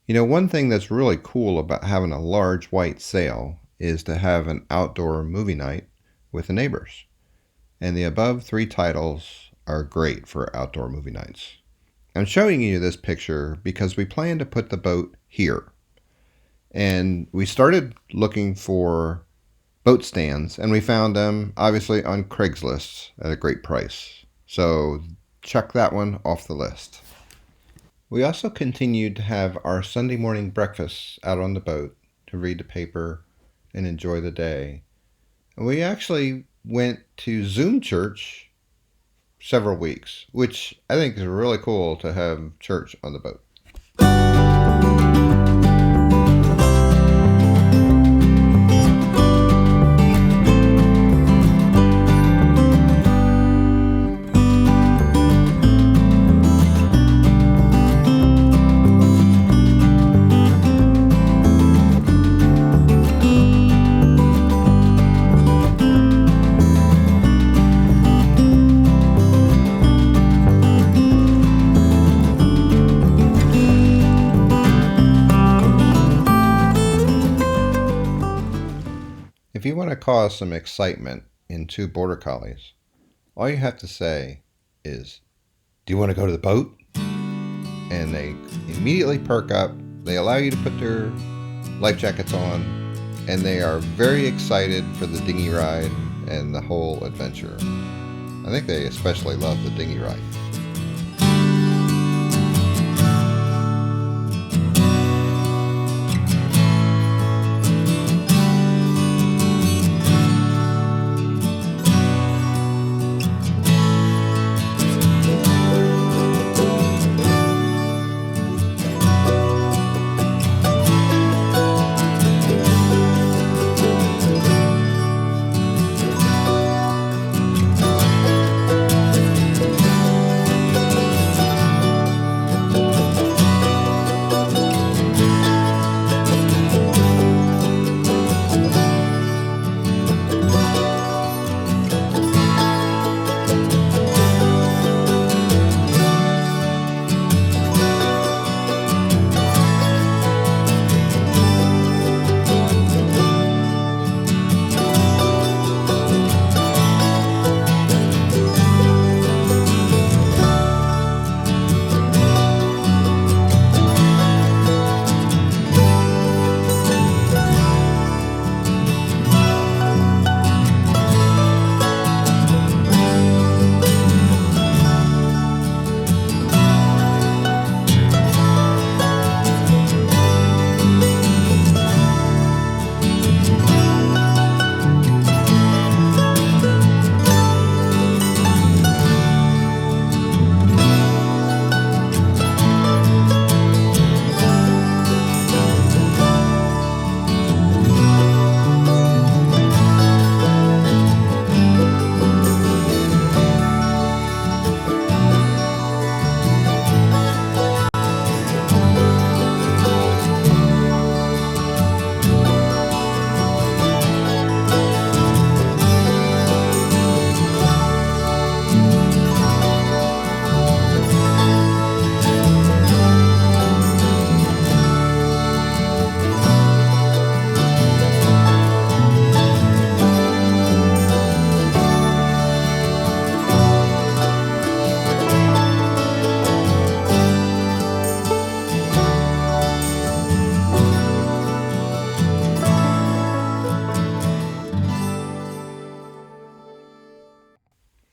One thing that's really cool about having a large white sail is to have an outdoor movie night with the neighbors. And the above three titles are great for outdoor movie nights. I'm showing you this picture because we plan to put the boat here. And we started looking for boat stands, and we found them obviously on Craigslist at a great price. So check that one off the list. We also continued to have our Sunday morning breakfasts out on the boat to read the paper and enjoy the day. And we actually went to Zoom church several weeks, which I think is really cool to have church on the boat. If you want to cause some excitement in two border collies, all you have to say is, "Do you want to go to the boat?" And they immediately perk up. They allow you to put their life jackets on, and they are very excited for the dinghy ride and the whole adventure. I think they especially love the dinghy ride.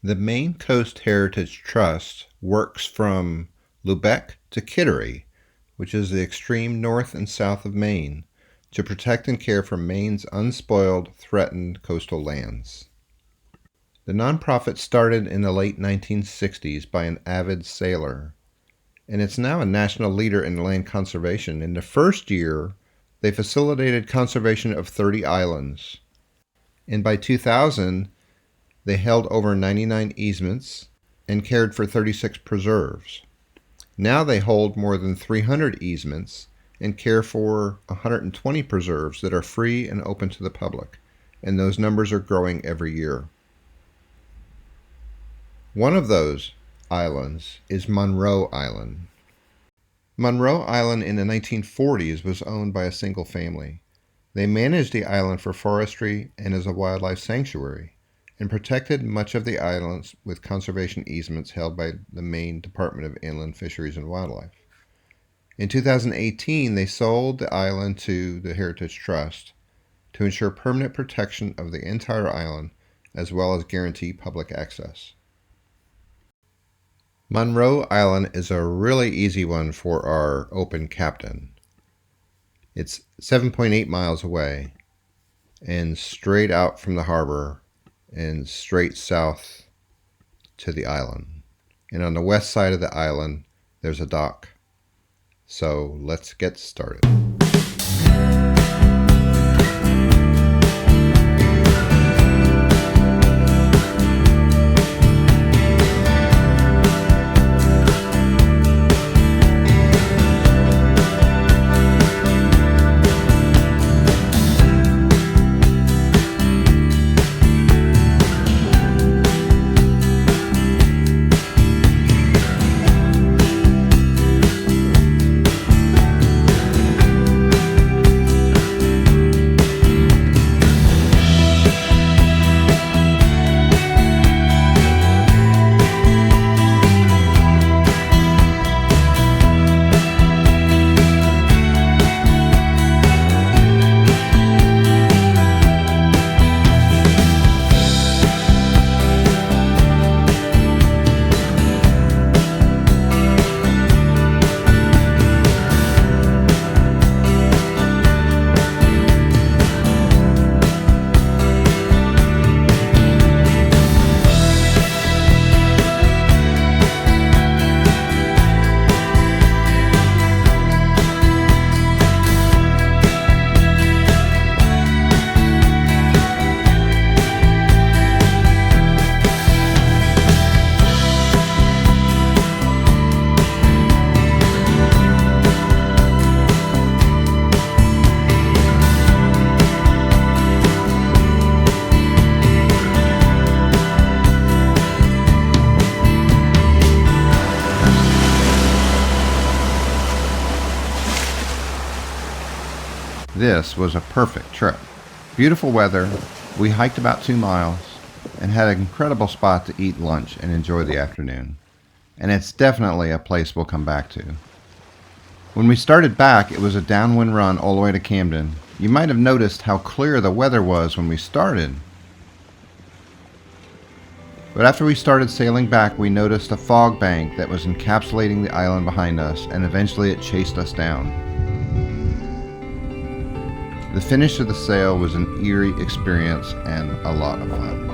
The Maine Coast Heritage Trust works from Lubec to Kittery, which is the extreme north and south of Maine, to protect and care for Maine's unspoiled, threatened coastal lands. The nonprofit started in the late 1960s by an avid sailor, and it's now a national leader in land conservation. In the first year, they facilitated conservation of 30 islands, and by 2000, they held over 99 easements and cared for 36 preserves. Now they hold more than 300 easements and care for 120 preserves that are free and open to the public, and those numbers are growing every year. One of those islands is Monroe Island. Monroe Island in the 1940s was owned by a single family. They managed the island for forestry and as a wildlife sanctuary, and protected much of the islands with conservation easements held by the Maine Department of Inland Fisheries and Wildlife. In 2018, they sold the island to the Heritage Trust to ensure permanent protection of the entire island as well as guarantee public access. Monroe Island is a really easy one for our open captain. It's 7.8 miles away and straight out from the harbor and straight south to the island. And on the west side of the island, there's a dock. So let's get started. This was a perfect trip. Beautiful weather, we hiked about 2 miles, and had an incredible spot to eat lunch and enjoy the afternoon. And it's definitely a place we'll come back to. When we started back, it was a downwind run all the way to Camden. You might have noticed how clear the weather was when we started. But after we started sailing back, we noticed a fog bank that was encapsulating the island behind us, and eventually it chased us down. The finish of the sail was an eerie experience and a lot of fun.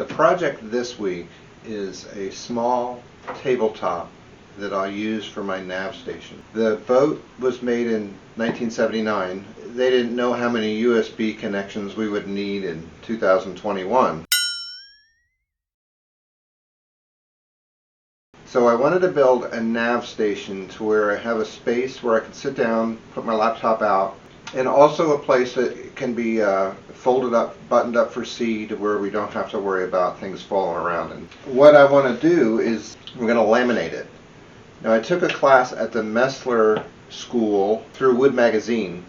Project this week is a small tabletop that I'll use for my nav station. The boat was made in 1979. They didn't know how many USB connections we would need in 2021. So I wanted to build a nav station to where I have a space where I can sit down, put my laptop out, And also a place that can be folded up, buttoned up for seed, where we don't have to worry about things falling around. And what I want to do is we're going to laminate it. Now, I took a class at the Messler School through Wood Magazine,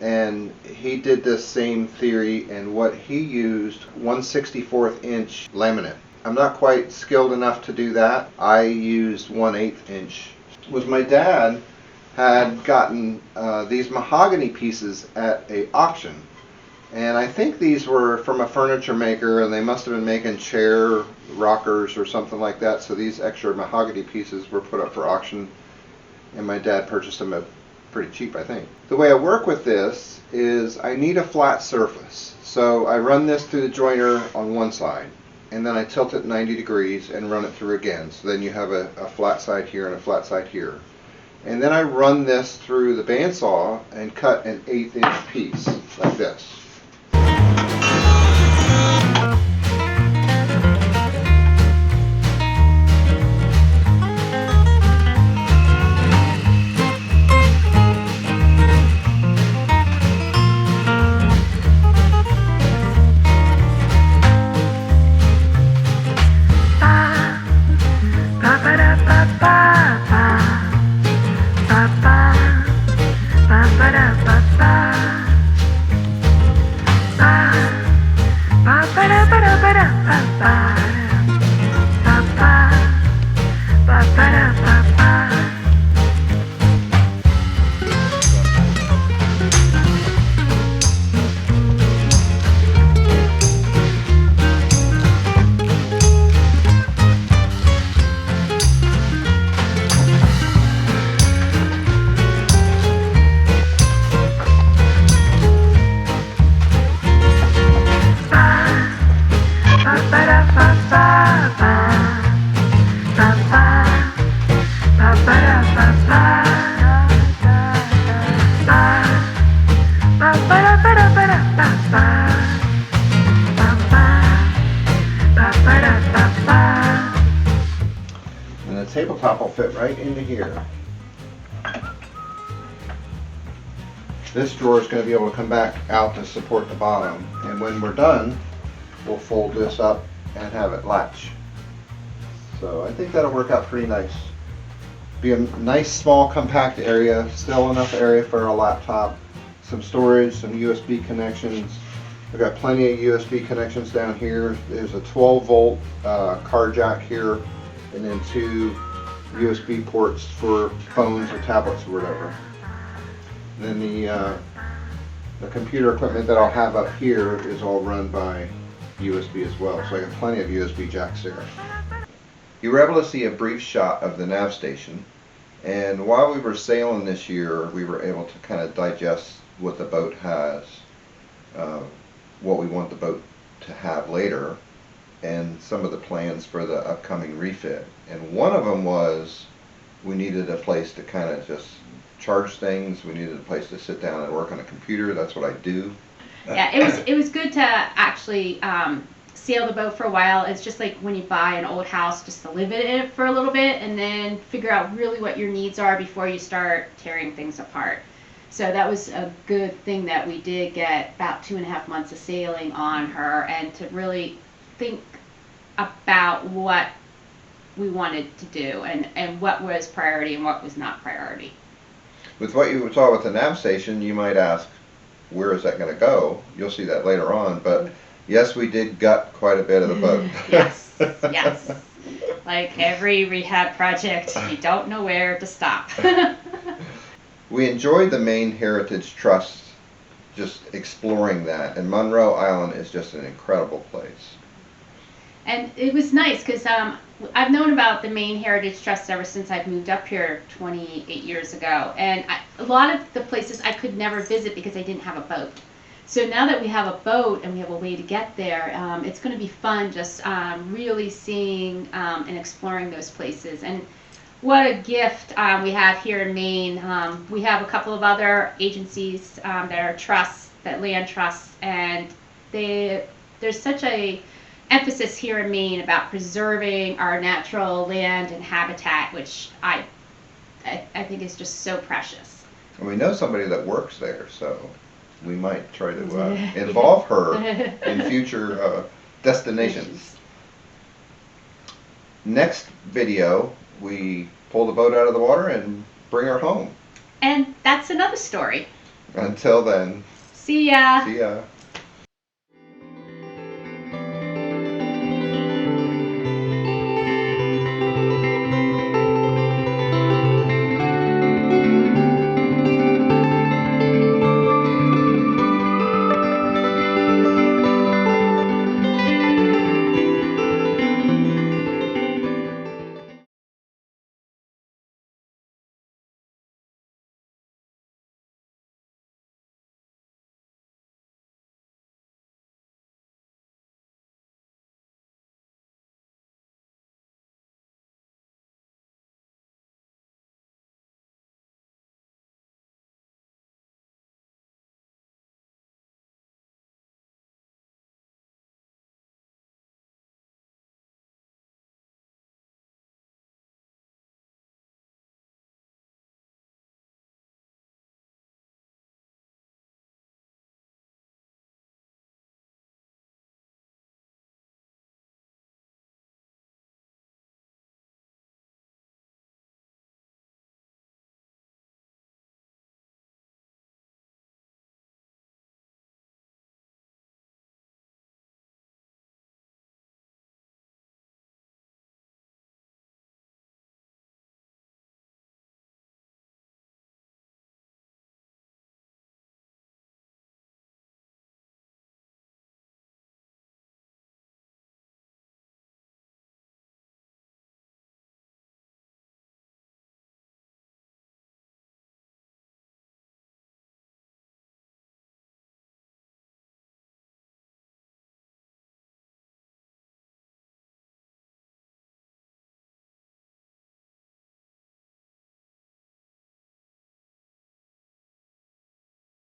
and he did this same theory, and what he used 1/64 inch laminate. I'm not quite skilled enough to do that. I used 1/8 inch. Was my dad had gotten these mahogany pieces at a auction, and I think these were from a furniture maker, and they must have been making chair rockers or something like that. So these extra mahogany pieces were put up for auction, and my dad purchased them at pretty cheap, I think. The way I work with this is I need a flat surface, so I run this through the joiner on one side, and then I tilt it 90 degrees and run it through again. So then you have a flat side here and a flat side here. And then I run this through the bandsaw and cut an 1/8 inch piece like this. And the tabletop will fit right into here. This drawer is going to be able to come back out to support the bottom, and when we're done, we'll fold this up and have it latch. So I think that'll work out pretty nice. Be a nice small compact area, still enough area for a laptop, some storage, some USB connections. I've got plenty of USB connections down here. There's a 12 volt car jack here, and then 2 USB ports for phones or tablets or whatever. And then the computer equipment that I'll have up here is all run by USB as well, so I got plenty of USB jacks there. You were able to see a brief shot of the nav station, and while we were sailing this year, we were able to kind of digest what the boat has, what we want the boat to have later, and some of the plans for the upcoming refit. And one of them was we needed a place to kind of just charge things. We needed a place to sit down and work on a computer. That's what I do. Yeah, it was good to actually sail the boat for a while. It's just like when you buy an old house, just to live in it for a little bit and then figure out really what your needs are before you start tearing things apart. So that was a good thing that we did get about 2.5 months of sailing on her, and to really think about what we wanted to do and what was priority and what was not priority. With what you saw with the nav station, you might ask, where is that going to go? You'll see that later on, but yes, we did gut quite a bit of the boat. Yes, yes. Like every rehab project, you don't know where to stop. We enjoyed the Maine Heritage Trust, just exploring that, and Monroe Island is just an incredible place. And it was nice because I've known about the Maine Heritage Trust ever since I've moved up here 28 years ago. And a lot of the places I could never visit because I didn't have a boat. So now that we have a boat and we have a way to get there, it's going to be fun just really seeing and exploring those places. And what a gift we have here in Maine. We have a couple of other agencies that are trusts, that land trusts, and there's such a emphasis here in Maine about preserving our natural land and habitat, which I think is just so precious. And we know somebody that works there, so we might try to involve her in future destinations. Next video, we pull the boat out of the water and bring her home. And that's another story. Until then, See ya. see ya.